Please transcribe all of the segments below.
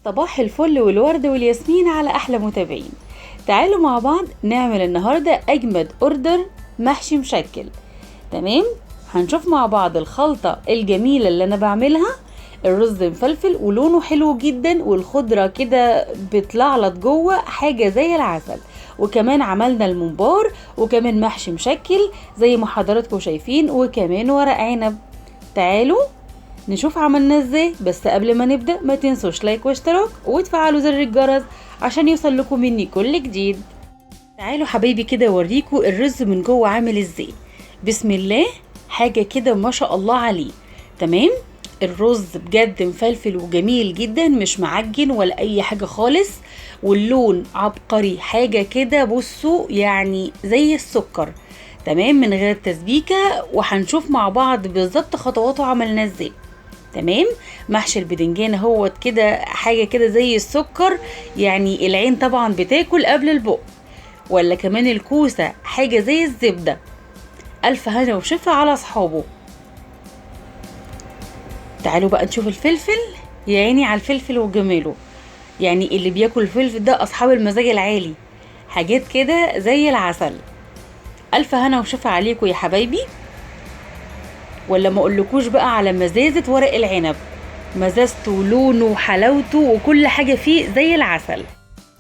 صباح الفل والورد والياسمين على احلى متابعين. تعالوا مع بعض نعمل النهارده اجمد اوردر محشي مشكل. تمام. هنشوف مع بعض الخلطه الجميله اللي انا بعملها. الرز مفلفل ولونه حلو جدا، والخضره كده بتلعلط جوه حاجه زي العسل. وكمان عملنا الممبار، وكمان محشي مشكل زي ما حضراتكم شايفين، وكمان ورق عنب. تعالوا نشوف عملنا ازاي. بس قبل ما نبدأ ما تنسوش لايك واشتراك وتفعلوا زر الجرس عشان يوصل لكم مني كل جديد. تعالوا حبايبي كده اوريكم الرز من جوه عامل ازاي. بسم الله، حاجة كده ما شاء الله عليه. تمام. الرز بجد مفلفل وجميل جدا، مش معجن ولا اي حاجة خالص، واللون عبقري حاجة كده. بصوا يعني زي السكر. تمام، من غير تسبيكة. وهنشوف مع بعض بالظبط خطواته عملنا ازاي. تمام. محشي البدنجان اهوت كده حاجه كده زي السكر، يعني العين طبعا بتاكل قبل البق. ولا كمان الكوسه حاجه زي الزبده. الف هنا وشفا على اصحابه. تعالوا بقى نشوف الفلفل. يا عيني على الفلفل وجماله، يعني اللي بياكل الفلفل ده اصحاب المزاج العالي، حاجات كده زي العسل. الف هنا وشفا عليكم يا حبايبي. ولا ما اقولكوش بقى على مزازة ورق العنب، مزازته ولونه وحلاوته وكل حاجة فيه زي العسل.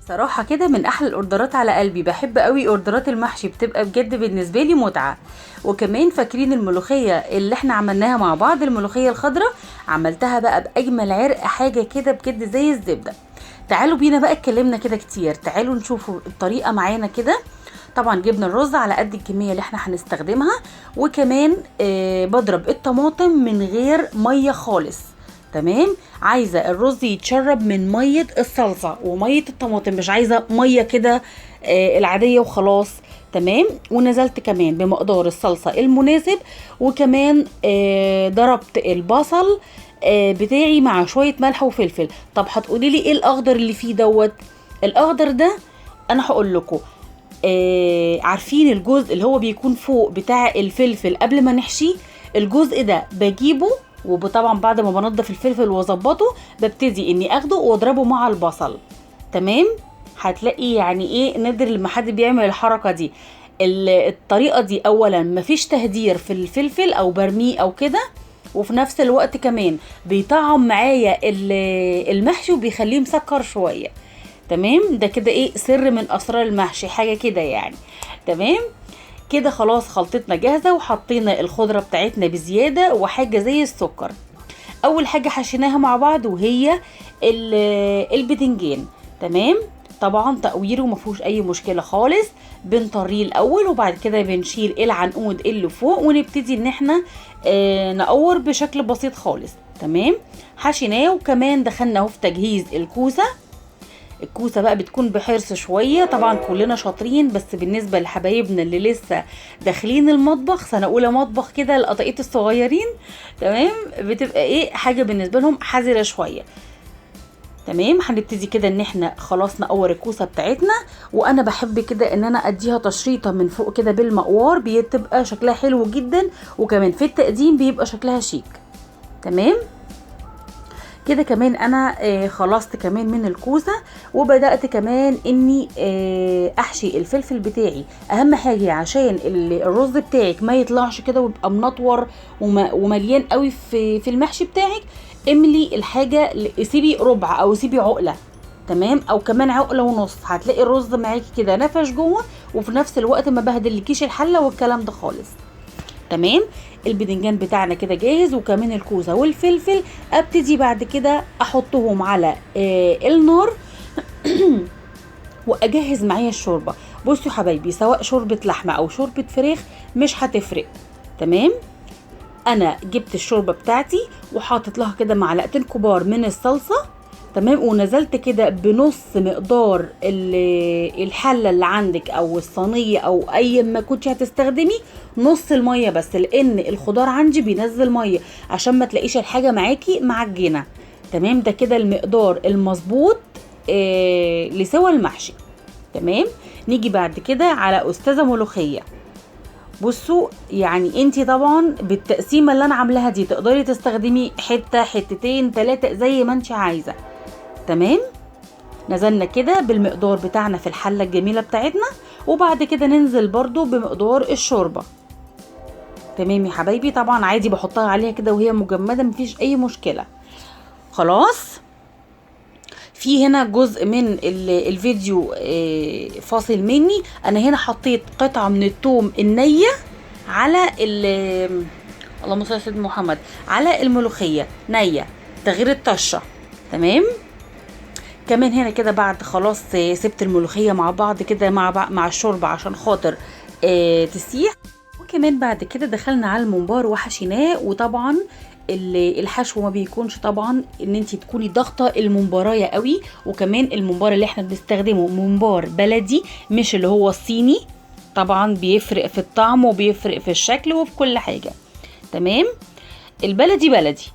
صراحة كده من احلى الاوردرات على قلبي. بحب قوي اوردرات المحشي، بتبقى بجد بالنسبة لي متعة. وكمان فاكرين الملوخية اللي احنا عملناها مع بعض، الملوخية الخضراء، عملتها بقى باجمل عرق حاجة كده بجد زي الزبدة. تعالوا بينا بقى، اتكلمنا كده كتير، تعالوا نشوفوا الطريقة معانا كده. طبعا جبنا الرز على قد الكميه اللي احنا هنستخدمها. وكمان بضرب الطماطم من غير ميه خالص. تمام. عايزه الرز يتشرب من ميه الصلصه وميه الطماطم، مش عايزه ميه كده العاديه وخلاص. تمام. ونزلت كمان بمقدار الصلصه المناسب. وكمان ضربت البصل بتاعي مع شويه ملح وفلفل. طب هتقولي لي ايه الاخضر اللي فيه دوت؟ الاخضر ده انا هقول لكم. عارفين الجزء اللي هو بيكون فوق بتاع الفلفل قبل ما نحشيه؟ الجزء ده بجيبه، وطبعا بعد ما بنضف الفلفل واظبطه ببتدي اني اخده واضربه مع البصل. تمام. هتلاقي يعني ايه نادر لما حد بيعمل الحركة دي. الطريقة دي اولا مفيش تهدير في الفلفل او برميه او كده، وفي نفس الوقت كمان بيطعم معايا المحشي وبيخليه مسكر شوية. تمام. ده كده ايه سر من اسرار المحشي، حاجه كده يعني. تمام. كده خلاص خلطتنا جاهزه، وحطينا الخضره بتاعتنا بزياده وحاجه زي السكر. اول حاجه حشيناها مع بعض وهي البتنجان. تمام. طبعا تقويره مفيهوش اي مشكله خالص. بنطريه الاول، وبعد كده بنشيل العنقود اللي فوق، ونبتدي ان احنا نقور بشكل بسيط خالص. تمام. حشيناه، وكمان دخلنا في تجهيز الكوسه. الكوسه بقى بتكون بحرص شويه، طبعا كلنا شاطرين، بس بالنسبه لحبايبنا اللي لسه داخلين المطبخ سنه اولى مطبخ كده، القطاقيط الصغيرين، تمام، بتبقى ايه حاجه بالنسبه لهم حذره شويه. تمام. هنبتدي كده ان احنا خلاص نقور الكوسه بتاعتنا. وانا بحب كده ان انا اديها تشريطه من فوق كده بالمقوار، بتبقى شكلها حلو جدا، وكمان في التقديم بيبقى شكلها شيك. تمام. كده كمان انا خلصت كمان من الكوسه، وبدات كمان اني احشي الفلفل بتاعي. اهم حاجه عشان الرز بتاعك ما يطلعش كده ويبقى منطور ومليان قوي في المحشي بتاعك، املي الحاجه، سيبي ربع او سيبي عقله. تمام. او كمان عقله ونص، هتلاقي الرز معاكي كده نفش جوه، وفي نفس الوقت ما بهدلكيش الحله والكلام ده خالص. تمام. البدنجان بتاعنا كده جاهز، وكمان الكوسه والفلفل. ابتدي بعد كده احطهم على النار واجهز معايا الشوربه. بصوا حبايبي، سواء شوربه لحمه او شوربه فراخ مش هتفرق. تمام. انا جبت الشوربه بتاعتي وحاطط لها كده معلقتين كبار من الصلصه. تمام. ونزلت كده بنص مقدار الحله اللي عندك او الصينيه او اي ما كنتش هتستخدمي، نص الميه بس، لان الخضار عندي بينزل ميه عشان ما تلاقيش الحاجه معاكي معجنه. تمام. ده كده المقدار المظبوط لسوى المحشي. تمام. نيجي بعد كده على استاذه ملوخيه. بصوا يعني انتي طبعا بالتقسيمه اللي انا عاملاها دي تقدري تستخدمي حته حتتين 3 زي ما انتي عايزه. تمام. نزلنا كده بالمقدار بتاعنا في الحلة الجميلة بتاعتنا، وبعد كده ننزل برضو بمقدار الشوربة. تمام يا حبايبي، طبعا عادي بحطها عليها كده وهي مجمدة، مفيش اي مشكلة. خلاص. في هنا جزء من الفيديو فاصل مني، انا هنا حطيت قطعة من الثوم النية على اللهم صل على سيدنا محمد، على الملوخية نية تغيير الطشة. تمام. كمان هنا كده بعد خلاص سبت الملوخية مع بعض كده مع الشوربة عشان خاطر تسيح. وكمان بعد كده دخلنا على الممبار وحشيناه. وطبعا الحشو ما بيكونش طبعا ان انت تكوني ضغطه الممبرايه قوي، وكمان الممبار اللي احنا بنستخدمه ممبار بلدي مش اللي هو الصيني، طبعا بيفرق في الطعم وبيفرق في الشكل وفي كل حاجه. تمام. البلدي بلدي.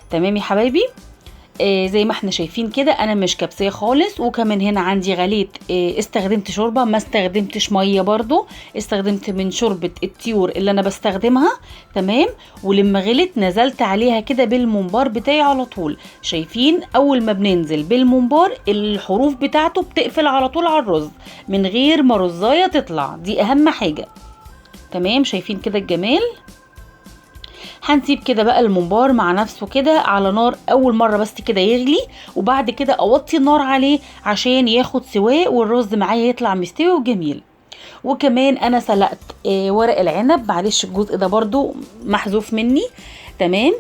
تمام يا حبايبي. زي ما احنا شايفين كده انا مش كبسيه خالص. وكمان هنا عندي غليت، استخدمت شوربه، ما استخدمتش ميه برضو، استخدمت من شوربه الطيور اللي انا بستخدمها. تمام. ولما غلت نزلت عليها كده بالممبار بتاعي على طول. شايفين اول ما بننزل بالممبار الحروف بتاعته بتقفل على طول على الرز من غير ما رزايه تطلع، دي اهم حاجه. تمام. شايفين كده الجمال. هنسيب كده بقى الممبار مع نفسه كده على نار اول مره بس كده يغلي، وبعد كده اوطي النار عليه عشان ياخد سواه والرز معايا يطلع مستوي وجميل. وكمان انا سلقت ورق العنب، معلش الجزء ده برضو محذوف مني. تمام.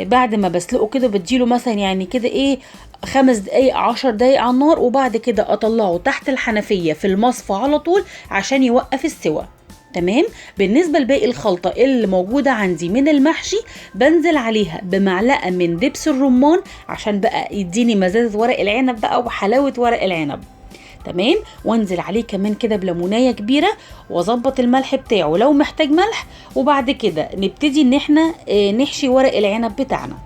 بعد ما بسلقه كده بديله مثلا يعني كده 5 دقايق 10 دقايق على النار، وبعد كده اطلعه تحت الحنفيه في المصفى على طول عشان يوقف السوى. تمام. بالنسبة لباقي الخلطة اللي موجودة عندي من المحشي بنزل عليها بمعلقة من دبس الرمان عشان بقى يديني مزازة ورق العنب بقى وحلاوة ورق العنب. تمام. وانزل عليه كمان كده بليمونية كبيرة واظبط الملح بتاعه لو محتاج ملح، وبعد كده نبتدي ان احنا نحشي ورق العنب بتاعنا.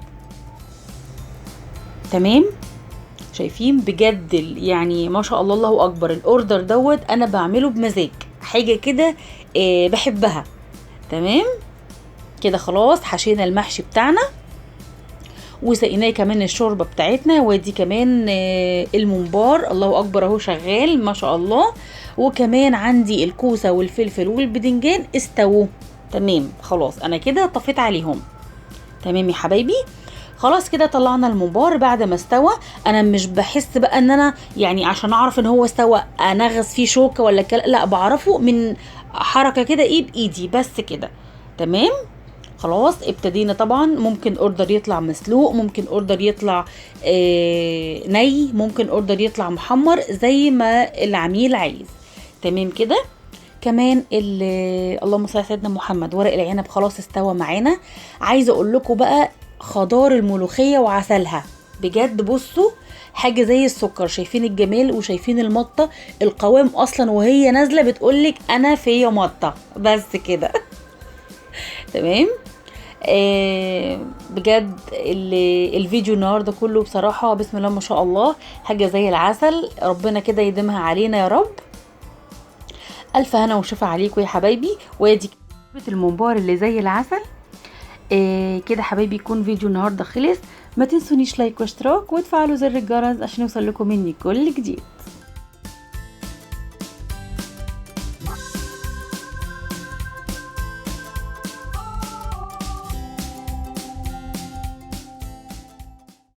تمام. شايفين بجد يعني ما شاء الله الله اكبر. الاوردر دوت انا بعمله بمزاج، حاجة كده بحبها. تمام. كده خلاص حشينا المحشي بتاعنا وسقيناه كمان الشوربة بتاعتنا، وادي كمان الممبار الله اكبر اهو شغال ما شاء الله. وكمان عندي الكوسة والفلفل والبدنجان استووا. تمام. خلاص انا كده طفيت عليهم. تمام يا حبايبي. خلاص كده طلعنا الممبار بعد ما استوى. انا مش بحس بقى ان انا يعني عشان اعرف ان هو استوى انغص فيه شوكه ولا لا، بعرفه من حركه كده بايدي بس كده. تمام. خلاص ابتدينا طبعا. ممكن اوردر يطلع مسلوق، ممكن اوردر يطلع ني، ممكن اوردر يطلع محمر زي ما العميل عايز. تمام كده. كمان اللهم صل على سيدنا محمد ورق العنب خلاص استوى معانا. عايزه اقول لكم بقى خضار الملوخيه وعسلها بجد بصوا حاجه زي السكر. شايفين الجمال وشايفين المطه، القوام اصلا وهي نازله بتقولك انا فيا مطه بس كده. تمام. بجد الفيديو النهارده كله بصراحه بسم الله ما شاء الله حاجه زي العسل، ربنا كده يديمها علينا يا رب. الف هنا وشفا عليكم يا حبايبي. وادي الممبار اللي زي العسل. كده حبايبي يكون فيديو النهارده خلص. ما تنسونيش لايك واشتراك وتفعلوا زر الجرس عشان يوصل لكم مني كل جديد.